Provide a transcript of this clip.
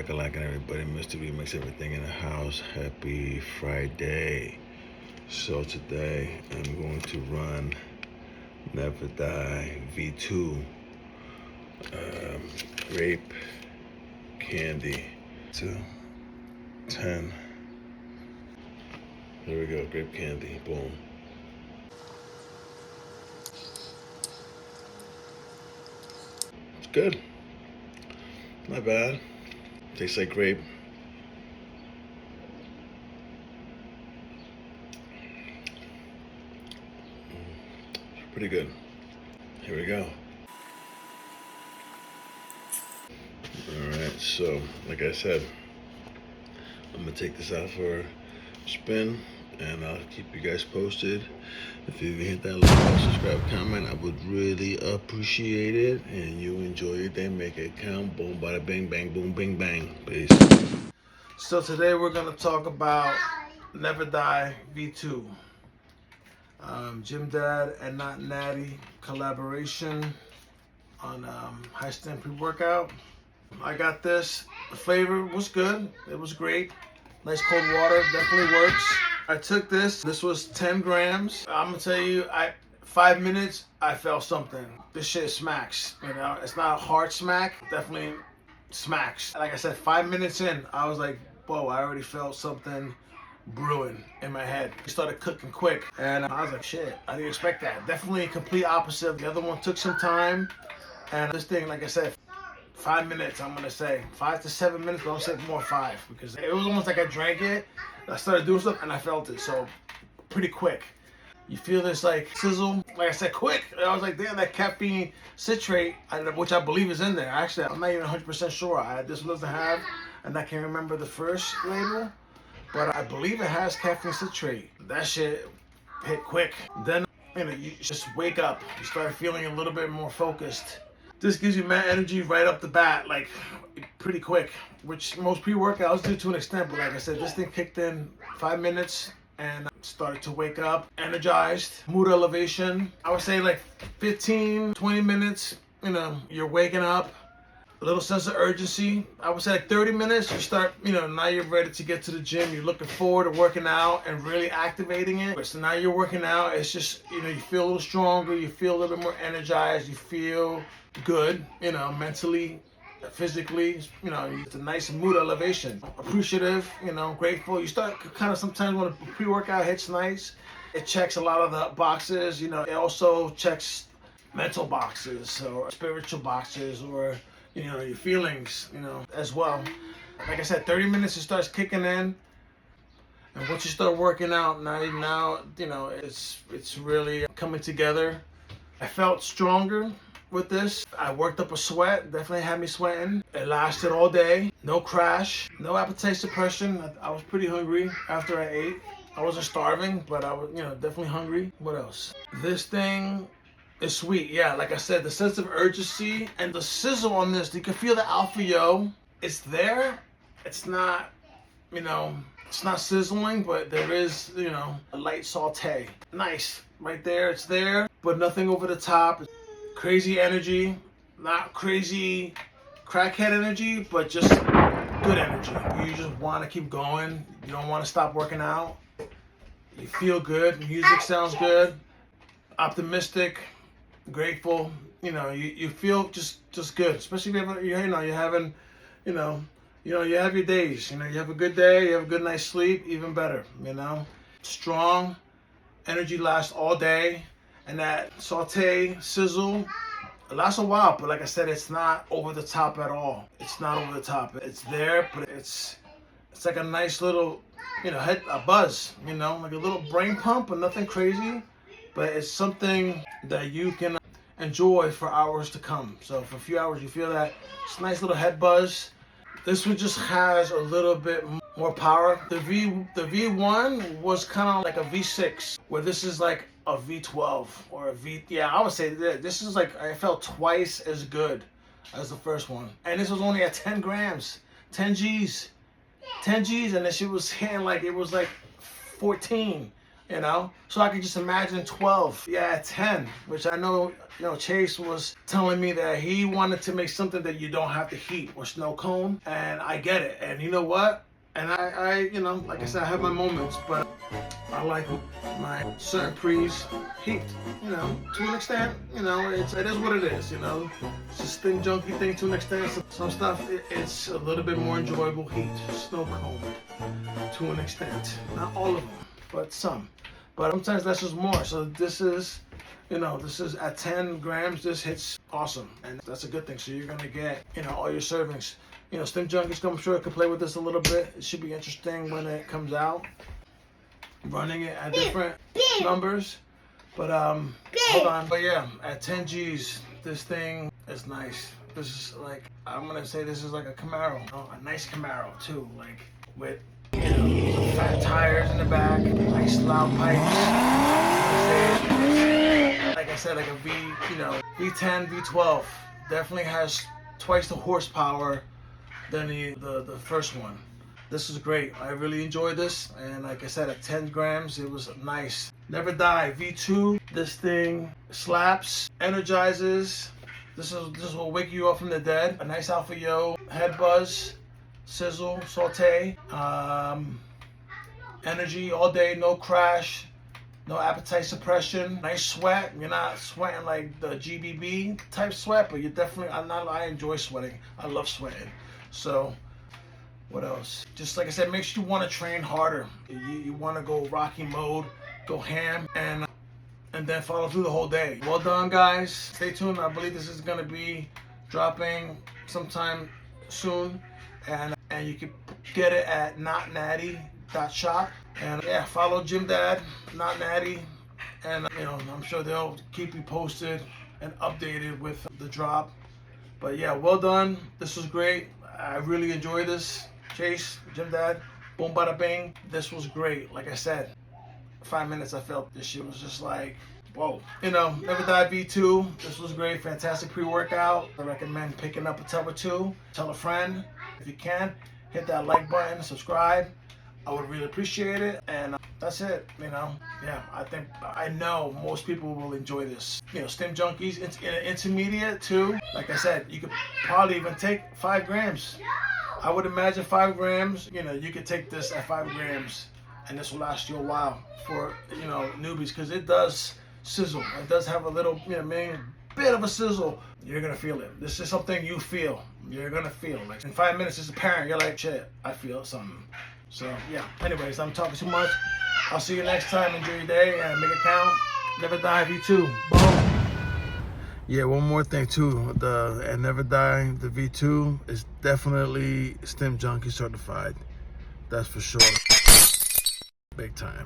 shakalaka everybody, Mr.Remix, everything in the house. Happy Friday. So today I'm going to run Never Die V2 grape candy to 10. Here we go, grape candy, boom. It's good, not bad. Tastes like grape. Pretty good. Here we go. Alright, so like I said, I'm gonna take this out for a spin and I'll keep you guys posted. If you hit that like, subscribe, comment, I would really appreciate it. And you enjoy your day, make it count. Boom, bada, bing, bang, boom, bing, bang. Peace. So today we're gonna talk about Never Die V2. Jim Dad and Not Natty collaboration on high stand pre-workout. I got this. The flavor was good. It was great. Nice cold water, definitely works. I took this. This was 10 grams. I'm gonna tell you, 5 minutes, I felt something. This shit smacks. You know, it's not a hard smack. Definitely smacks. Like I said, 5 minutes in, I was like, whoa, I already felt something brewing in my head. It started cooking quick, and I was like, shit, I didn't expect that. Definitely a complete opposite. The other one took some time, and this thing, like I said, 5 minutes, I'm gonna say 5 to 7 minutes, but I'll say more 5 because it was almost like I drank it, I started doing stuff, and I felt it. So pretty quick. You feel this like sizzle, like I said, quick. I was like, damn, that caffeine citrate, which I believe is in there. Actually, I'm not even 100% sure. This one doesn't have, and I can't remember the first label, but I believe it has caffeine citrate. That shit hit quick. Then, you know, you just wake up. You start feeling a little bit more focused. This gives you mad energy right up the bat, like pretty quick, which most pre-workouts do to an extent. But like I said, this thing kicked in 5 minutes and started to wake up, energized, mood elevation. I would say like 15, 20 minutes, you know, you're waking up. A little sense of urgency. I would say like 30 minutes, you start, you know, now you're ready to get to the gym. You're looking forward to working out and really activating it. So now you're working out, it's just, you know, you feel a little stronger, you feel a little bit more energized, you feel good, you know, mentally, physically, you know, it's a nice mood elevation. Appreciative, you know, grateful. You start kind of sometimes when a pre-workout hits nice, it checks a lot of the boxes, you know, it also checks mental boxes or spiritual boxes or, you know, your feelings, you know, as well. Like I said, 30 minutes it starts kicking in, and once you start working out, now you know, it's really coming together. I felt stronger with this. I worked up a sweat, definitely had me sweating. It lasted all day, no crash, no appetite suppression. I was pretty hungry after I ate. I wasn't starving, but I was, you know, definitely hungry. What else? This thing, it's sweet, yeah. Like I said, the sense of urgency and the sizzle on this, you can feel the alpha yo. It's there. It's not, you know, it's not sizzling, but there is, you know, a light saute. Nice, right there. It's there, but nothing over the top. Crazy energy, not crazy crackhead energy, but just good energy. You just want to keep going. You don't want to stop working out. You feel good. Music sounds good. Optimistic. Grateful, you know, you feel just good, especially if you're having, you have your days, you know, you have a good day, you have a good night's sleep, even better, you know. Strong energy lasts all day, and that saute sizzle, it lasts a while, but like I said, it's not over the top at all. It's not over the top. It's there, but it's like a nice little, you know, a buzz, you know, like a little brain pump, but nothing crazy. But it's something that you can enjoy for hours to come. So for a few hours, you feel that it's a nice little head buzz. This one just has a little bit more power. The V1 was kind of like a V6, where this is like a V12 or a V. Yeah, I would say that this is like, I felt twice as good as the first one, and this was only at 10 grams, 10 G's, and then she was hitting like it was like 14. you know? So I could just imagine 12, yeah, 10, which I know, Chase was telling me that he wanted to make something that you don't have to heat or snow cone, and I get it. And you know what? And I like I said, I have my moments, but I like my certain pre's heat, to an extent, it is what it is, It's just thin, junky thing to an extent. Some stuff, it's a little bit more enjoyable heat, snow cone, to an extent. Not all of them, but some. But sometimes that's just more. So this is, this is at 10 grams, this hits awesome. And that's a good thing. So you're gonna get, all your servings. Stim Junkies, I'm sure I could play with this a little bit. It should be interesting when it comes out. Running it at different numbers. But hold on. But yeah, at 10 G's, this thing is nice. This is like, I'm gonna say this is like a Camaro. A nice Camaro too. Like with some fat tires in the back, nice loud pipes. Like I said, like a V10, V12. Definitely has twice the horsepower than the first one. This is great. I really enjoyed this, and like I said, at 10 grams, it was nice. Never Die V2. This thing slaps, energizes. This will wake you up from the dead. A nice Alpha Yo, head buzz, sizzle, saute, energy all day, no crash, no appetite suppression, nice sweat. You're not sweating like the GBB type sweat, but you're definitely. I enjoy sweating. I love sweating. So. What else? Just like I said, makes you want to train harder. You want to go Rocky mode, go ham, and then follow through the whole day. Well done, guys. Stay tuned. I believe this is going to be dropping sometime soon, and you can get it at notnatty.shop. And yeah, follow Jim Dad, Not Natty, and I'm sure they'll keep you posted and updated with the drop. But yeah, well done. This was great. I really enjoyed this. Chase, Jim Dad, boom bada bing. This was great. Like I said, 5 minutes I felt this shit was just like, whoa. Never Die V2. This was great. Fantastic pre-workout. I recommend picking up a tub or two. Tell a friend if you can. Hit that like button, subscribe. I would really appreciate it. And that's it. Yeah, I know most people will enjoy this. Stim Junkies, it's in an intermediate too. Like I said, you could probably even take 5 grams. I would imagine 5 grams, you could take this at 5 grams and this will last you a while for, newbies, because it does sizzle. It does have a little, bit of a sizzle. You're going to feel it. This is something you feel. You're going to feel. Like in 5 minutes, it's apparent. You're like, shit, I feel something. So, yeah. Anyways, I'm talking too much. I'll see you next time. Enjoy your day and make it count. Never Die V2. Boom. Yeah, one more thing too. And Never Die, the V2 is definitely Stim Junkie certified. That's for sure. Big time.